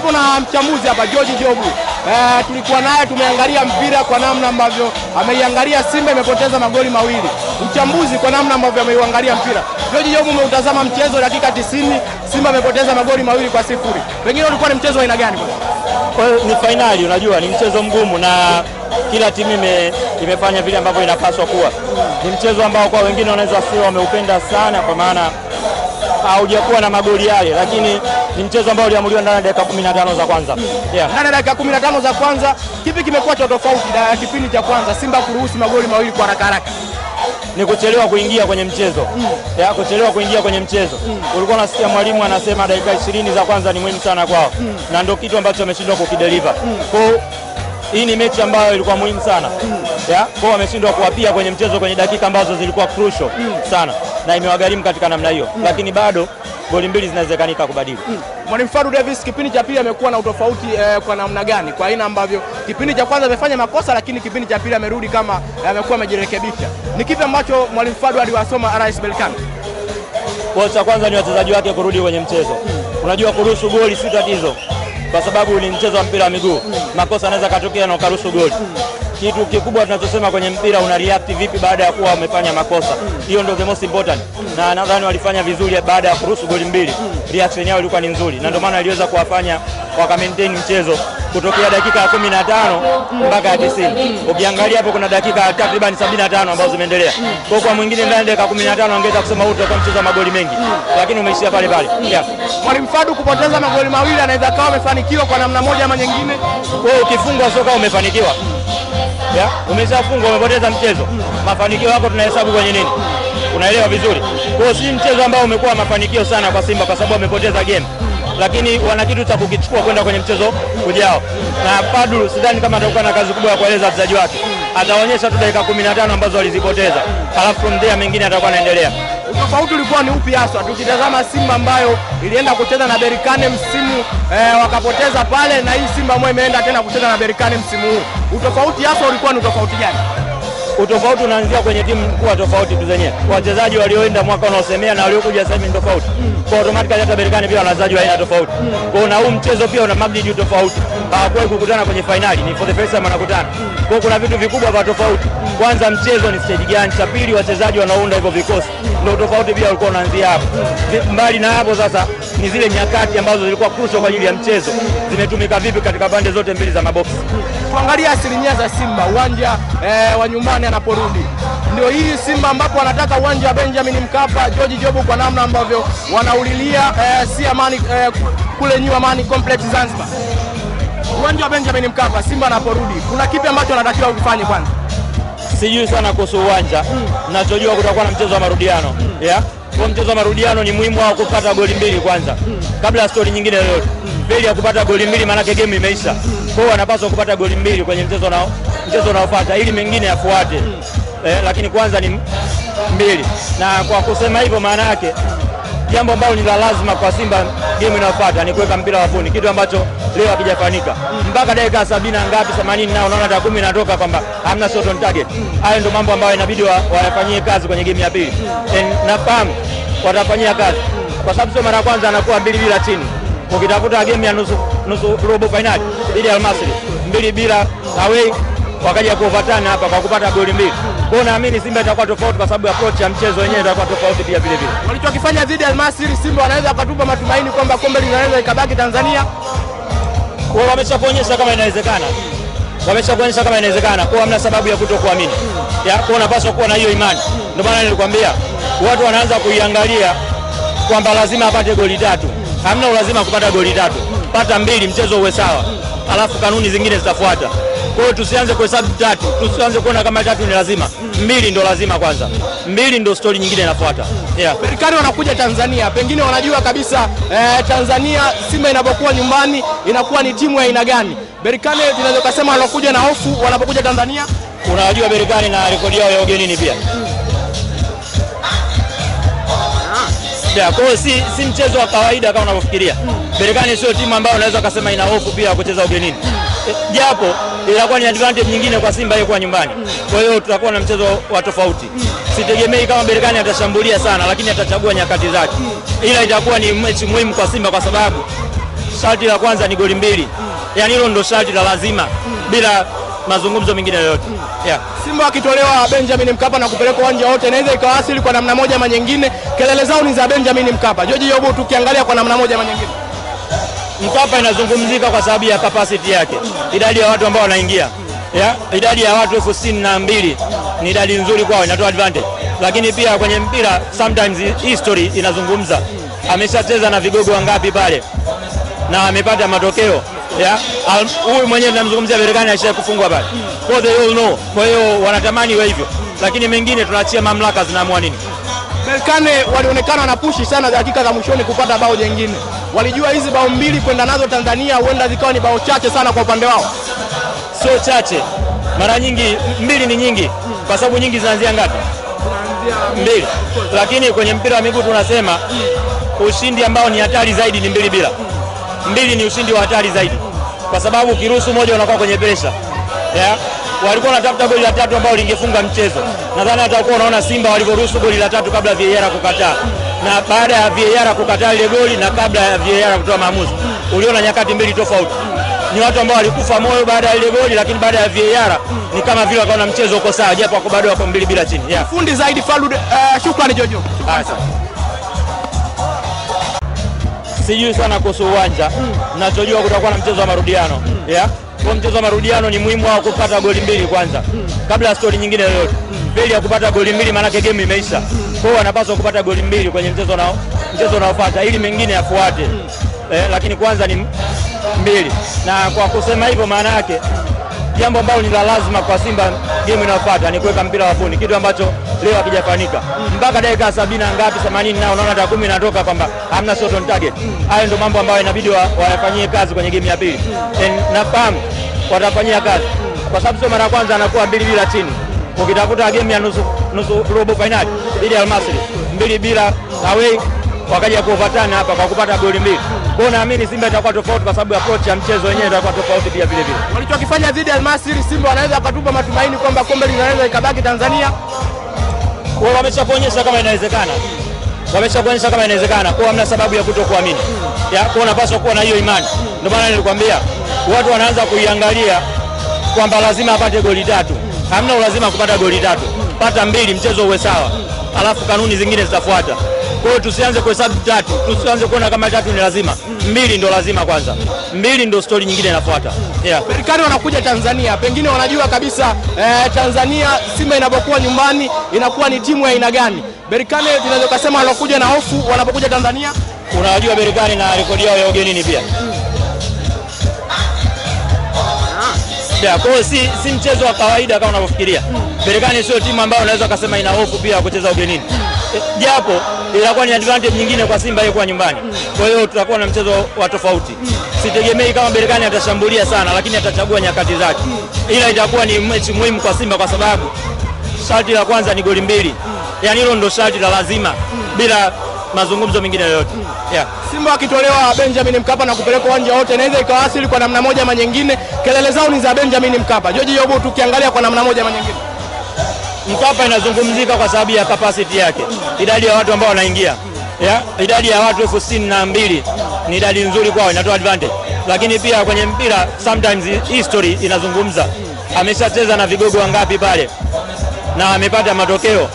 Tupo na mchambuzi hapa George Jobu. Tulikuwa naye tumeangalia mpira kwa namna ambavyo ameiangalia Simba imepoteza magoli mawili. Uchambuzi kwa namna ambavyo ameiangalia mpira. George Jobu, umeutazama mchezo dakika 90, Simba imepoteza magoli mawili kwa 0. Pengine ulikuwa ni mchezo wa aina gani bwana? Ni finali, unajua ni mchezo mgumu na kila timu imefanya vile ambavyo inapaswa kuwa. Ni mchezo ambao kwa wengine wanaweza sio wameupenda sana kwa maana haujakuwa na magoli yale, lakini ni mchezo ambao uliamuliwa ndani ya dakika 15 za kwanza. Ndani ya dakika 15 za kwanza, kipi kimekuwa cha tofauti na kipindi cha kwanza Simba kuruhusu magoli mawili kwa haraka haraka? Ni kuchelewa kuingia kwenye mchezo. Kuchelewa kuingia kwenye mchezo. Ulikuwa unasikia mwalimu anasema dakika 20 za kwanza ni muhimu sana kwao. Na ndio kitu ambacho ameshindwa kukideliver. Kwa hii ni mechi ambayo ilikuwa muhimu sana. Kwa wameshindwa kuwapia kwenye mchezo kwenye dakika ambazo zilikuwa crucial sana na imewagharimu katika namna hiyo. Lakini bado goli mbili zinawezekanika kubadili. Mwalimu Fadlu Davis kipindi cha pili amekuwa na utofauti kwa namna gani? Kwa aina ambavyo kipindi cha kwanza amefanya makosa lakini kipindi cha pili amerudi kama amekuwa amejirekebisha. Ni kipi ambacho Mwalimu Fadlu aliwasoma RS Berkane? Kwa cha kwanza ni wachezaji wake kurudi kwenye mchezo. Unajua kuruhusu goli si tatizo kwa sababu ni mchezo wa mpira wa miguu. Makosa yanaweza katokea na ukaruhusu goli. Kitu kikubwa tunachosema kwenye mpira una react vipi baada ya kuwa umefanya makosa. Hiyo ndio the most important. Na nadhani walifanya vizuri baada ya kuruhusu goli mbili. Reaction yao ilikuwa ni nzuri na ndio maana iliweza kuwafanya waka maintain mchezo kutokea dakika ya 15 mpaka 90. Ukiangalia hapo kuna dakika takriban 75 ambazo zimeendelea. Kwa mwingine ndani ya dakika 15 angeweza kusema huko kwa mchezo wa magoli mengi. Lakini umeishia pale pale. Mwalimu Fadlu kupoteza magoli mawili anaweza kawa amefanikiwa kwa namna moja ama nyingine. Kwa ukifungwa soka umefanikiwa. Umeshafungwa umepoteza mchezo. Mafanikio yako tunahesabu kwenye nini? Unaelewa vizuri. Kwa si mchezo ambao umekuwa mafanikio sana kwa Simba kwa sababu wamepoteza game. Lakini wana kitu cha kukichukua kwenda kwenye mchezo ujao. Na Fadlu sidhani kama atakuwa na kazi kubwa ya kueleza wachezaji wake. Ataonyesha tu dakika 15 ambazo walizipoteza. Alafu from there mengine atakuwa anaendelea. Utofauti ulikuwa ni upi hasa? Tukitazama Simba ambayo ilienda kucheza na Berkane msimu wakapoteza pale na hii Simba ambayo imeenda tena kucheza na Berkane msimu huu. Utofauti hasa ulikuwa ni utofauti gani? Utofauti unaanzia kwenye timu kuwa tofauti tu zenyewe. Wachezaji walioenda mwaka unaosemea na waliokuja sasa hivi ni tofauti. Kwa automatically hata Berkane pia wana wachezaji wa aina tofauti. Kwa na huu mchezo pia una magnitude tofauti. Hawakuwahi kukutana kwenye finali, ni for the first time wanakutana. Kwa kuna vitu vikubwa vya tofauti. Kwanza mchezo ni stage gani, cha pili wachezaji wanaounda hivyo vikosi. Ndio tofauti pia ulikuwa unaanzia hapo. Mbali na hapo sasa ni zile nyakati ambazo zilikuwa crucial kwa ajili ya mchezo. Zimetumika vipi katika pande zote mbili za maboksi. Tuangalia asilimia za Simba uwanja wa nyumbani anaporudi. Ndio hii Simba ambapo wanataka uwanja wa Benjamin Mkapa. George Jobu kwa namna ambavyo wanaulilia si Amani kule New Amani Complex Zanzibar. Uwanja wa Benjamin Mkapa Simba anaporudi. Kuna kipi ambacho wanatakiwa kufanya kwanza? Sijui sana kuhusu uwanja. Ninachojua kutakuwa na mchezo wa marudiano. Kwa mchezo wa marudiano ni muhimu wao kupata goli mbili kwanza. Kabla ya story nyingine yoyote. Beli ya kupata goli mbili maana game imeisha. Kwa hiyo wanapaswa kupata goli mbili kwenye mchezo unaofuata ili mengine yafuate. Lakini kwanza ni mbili. Na kwa kusema hivyo maana yake jambo ambalo ni la lazima kwa Simba game inayofuata ni kuweka mpira wapuni, kitu ambacho leo hakijafanyika. Mpaka dakika 70 ngapi 80 nao unaona dakika 10 inatoka kwamba hamna shot on target. Hayo ndio mambo ambayo inabidi wayafanyie kazi kwenye game ya pili. Nafahamu watafanyia kazi. Kwa sababu sio mara kwanza anakuwa 2-0 chini. Ukitafuta game ya nusu robo finali dhidi ya Al Masry 2-0 away wakaja kuovatana hapa kwa kupata goli mbili. Kwa hiyo naamini Simba itakuwa tofauti kwa sababu approach ya mchezo wenyewe itakuwa tofauti pia vile vile. Walichokifanya dhidi ya Al Masry Simba wanaweza kutupa matumaini kwamba kombe linaweza ikabaki Tanzania. Wao wameshaonyesha kama inawezekana. Wameshaonyesha kama inawezekana. Kwa hamna sababu ya kutokuamini. Kwa unapaswa kuwa na hiyo imani. Ndio maana nilikwambia watu wanaanza kuiangalia kwamba lazima apate goli 3. Hamna lazima kupata goli 3. Pata mbili mchezo uwe sawa. Alafu kanuni zingine zitafuata. Kwa hiyo tusianze kuhesabu 3. Tusianze kuona kama 3 ni lazima. 2 ndio lazima kwanza. 2 ndio story nyingine inafuata. Berkane wanakuja Tanzania. Pengine wanajua kabisa Tanzania Simba inapokuwa nyumbani inakuwa ni timu ya aina gani. Berkane tunaweza kusema wanakuja na hofu wanapokuja Tanzania. Unajua Berkane na rekodi yao ya ugenini pia. Kwa hiyo si mchezo wa kawaida kama unavyofikiria. Berkane sio timu ambayo unaweza kusema ina hofu pia kucheza ugenini. Japo inakuwa ni advantage nyingine kwa Simba kwa nyumbani. Kwa hiyo tutakuwa na mchezo wa tofauti. Sitegemei kama Berkane atashambulia sana lakini atachagua nyakati zake. Ila itakuwa ni mechi muhimu kwa Simba kwa sababu sharti la kwanza ni goli mbili. Yaani hilo ndo sharti la lazima bila mazungumzo mengine yoyote. Simba wakitolewa Benjamin Mkapa na kupelekwa uwanja wote inaweza ikawasili kwa namna moja ama nyingine. Kelele zao ni za Benjamin Mkapa. George Jobu tukiangalia kwa namna moja ama nyingine. Mkapa inazungumzika kwa sababu ya capacity yake. Idadi ya watu ambao wanaingia. Idadi ya watu 62,000 ni idadi nzuri kwao, inatoa advantage. Lakini pia kwenye mpira sometimes history inazungumza. Ameshacheza na vigogo wangapi pale na amepata matokeo. Huyu mwenyewe tunamzungumzia Berkane alisha kufungwa pale. For they all know. Kwa hiyo wanatamani iwe hivyo. Lakini mengine tunaachia mamlaka zinaamua nini. Berkane walionekana na pushi sana dakika za mwishoni kupata bao jingine. Walijua hizi bao mbili kwenda nazo Tanzania huenda zikawa ni bao chache sana kwa upande wao. Sio chache. Mara nyingi mbili ni nyingi. Kwa sababu nyingi zinaanzia ngapi? Mbili. Lakini kwenye mpira wa miguu tunasema ushindi ambao ni hatari zaidi ni 2-2. Mbili ni ushindi wa hatari zaidi. Kwa sababu kiruhusu moja unakuwa kwenye pressure. Walikuwa wanatafuta goli la tatu ambao lingefunga mchezo. Nadhani hatakuwa unaona Simba walivyoruhusu goli la tatu kabla VAR kukataa. Na baada ya VAR kukataa ile goli na kabla ya VAR kutoa maamuzi. Uliona nyakati mbili tofauti. Ni watu ambao walikufa moyo baada ya ile goli, lakini baada ya VAR ni kama vile wakaona mchezo uko sawa japo wako bado wako 2-2 chini. Fundi zaidi Falud, shukrani Jojo. Sijui sana kuhusu uwanja. Ninachojua kutakuwa na mchezo wa marudiano. Kwa mchezo wa marudiano ni muhimu wao kupata goli mbili kwanza. Kabla ya story nyingine yoyote. Beli ya kupata goli mbili maana yake game imeisha. Kwa hiyo wanapaswa kupata goli mbili kwenye mchezo unaofuata ili mengine yafuate. Lakini kwanza ni mbili. Na kwa kusema hivyo maana yake jambo ambalo ni la lazima kwa Simba game inayofuata ni kuweka mpira wafuni, kitu ambacho leo hakijafanyika. Mpaka dakika 70 ngapi 80 nao unaona takumi inatoka kwamba hamna shot on target. Hayo ndio mambo ambayo inabidi wayafanyie kazi kwenye game ya pili. Nafahamu watafanyia kazi. Kwa sababu sio mara ya kwanza anakuwa 2-2 chini. Ukitafuta game ya nusu robo finali dhidi ya Al Masry 2-2 away wakaja kuovatana hapa kwa kupata goli mbili. Kwa hiyo naamini Simba itakuwa tofauti kwa sababu approach ya mchezo wenyewe itakuwa tofauti pia vile vile. Walichokifanya dhidi ya Al Masry, Simba wanaweza wakatupa matumaini kwamba kombe linaweza ikabaki Tanzania. Wao wameshakuonyesha kama inawezekana. Kwa hamna sababu ya kutokuamini. Kwa unapaswa kuwa na hiyo imani. Ndio maana nilikwambia watu wanaanza kuiangalia kwamba lazima apate goli tatu. Hamna lazima kupata goli tatu. Pata mbili mchezo uwe sawa. Alafu kanuni zingine zitafuata. Kwa hiyo tusianze kuhesabu tatu, tusianze kuona kama tatu ni lazima. Mbili ndo lazima kwanza. Mbili ndo story nyingine inafuata. Berkane wanakuja Tanzania, pengine wanajua kabisa Tanzania Simba inapokuwa nyumbani inakuwa ni timu ya aina gani. Berkane tunaweza kusema wanakuja na hofu wanapokuja Tanzania. Unajua Berkane na rekodi yao ya ugenini pia. Kwa hiyo si mchezo wa kawaida kama unavyofikiria. Berkane sio timu ambayo unaweza kusema ina hofu pia kucheza ugenini. Japo inakuwa ni advantage nyingine kwa Simba yeye kwa nyumbani. Kwa hiyo tutakuwa na mchezo wa tofauti. Sitegemei kama Berkane atashambulia sana, lakini atachagua nyakati zake. Ila itakuwa ni mechi muhimu kwa Simba kwa sababu sharti la kwanza ni goli mbili. Yaani hilo ndo sharti la lazima bila mazungumzo mengine yoyote. Simba wakitolewa Benjamin Mkapa na kupelekwa uwanja wote inaweza ikawasili kwa namna moja ama nyingine. Kelele zao ni za Benjamin Mkapa. George Jobu tukiangalia kwa namna moja ama nyingine. Mkapa inazungumzika kwa sababu ya capacity yake. Idadi ya watu ambao wanaingia. Idadi ya watu 62,000 ni idadi nzuri kwao, inatoa advantage. Lakini pia kwenye mpira sometimes history inazungumza. Ameshacheza na vigogo wangapi pale na amepata matokeo.